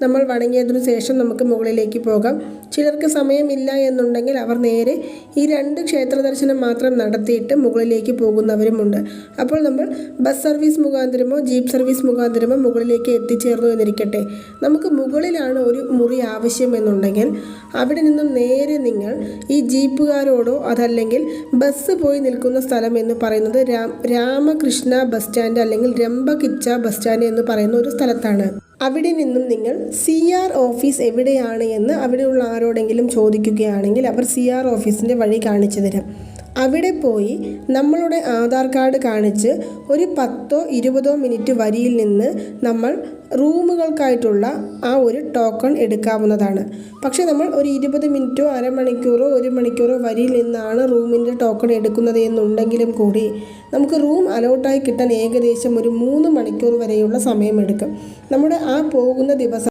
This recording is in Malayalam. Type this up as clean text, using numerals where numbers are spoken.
നമ്മൾ വണങ്ങിയതിനു ശേഷം നമുക്ക് മുകളിലേക്ക് പോകാം. ചിലർക്ക് സമയമില്ല എന്നുണ്ടെങ്കിൽ അവർ നേരെ ഈ 2 ക്ഷേത്ര ദർശനം മാത്രം നടത്തിയിട്ട് മുകളിലേക്ക് പോകുന്നവരുമുണ്ട്. അപ്പോൾ നമ്മൾ ബസ് സർവീസ് മുഖാന്തരമോ ജീപ്പ് സർവീസ് മുഖാന്തരമോ മുകളിലേക്ക് എത്തിച്ചേർന്നു എന്നിരിക്കട്ടെ. നമുക്ക് മുകളിലാണ് ഒരു മുറി ആവശ്യമെന്നുണ്ടെങ്കിൽ അവിടെ നിന്നും നേരെ നിങ്ങൾ ഈ ജീപ്പുകാരോടോ അതല്ലെങ്കിൽ ബസ് പോയി നിൽക്കുന്ന സ്ഥലം എന്ന് പറയുന്നത് രാമകൃഷ്ണ ബസ് സ്റ്റാൻഡ് അല്ലെങ്കിൽ രംഭകിച്ച ബസ് സ്റ്റാൻഡ് എന്ന് പറയുന്ന ഒരു സ്ഥലത്താണ്. അവിടെ നിന്നും നിങ്ങൾ CR ഓഫീസ് എവിടെയാണ് എന്ന് അവിടെയുള്ള ആരോടെങ്കിലും ചോദിക്കുകയാണെങ്കിൽ അവർ CR ഓഫീസിൻ്റെ വഴി കാണിച്ചു തരാം. അവിടെ പോയി നമ്മളുടെ ആധാർ കാർഡ് കാണിച്ച് ഒരു 10-20 മിനിറ്റ് വരിയിൽ നിന്ന് നമ്മൾ റൂമുകൾക്കായിട്ടുള്ള ആ ഒരു ടോക്കൺ എടുക്കാവുന്നതാണ്. പക്ഷേ നമ്മൾ ഒരു 20 മിനിറ്റോ അരമണിക്കൂറോ 1 മണിക്കൂറോ വരിയിൽ നിന്നാണ് റൂമിൻ്റെ ടോക്കൺ എടുക്കുന്നത് എന്നുണ്ടെങ്കിലും കൂടി നമുക്ക് റൂം അലോട്ടായി കിട്ടാൻ ഏകദേശം ഒരു 3 മണിക്കൂർ വരെയുള്ള സമയമെടുക്കും. നമ്മുടെ ആ പോകുന്ന ദിവസം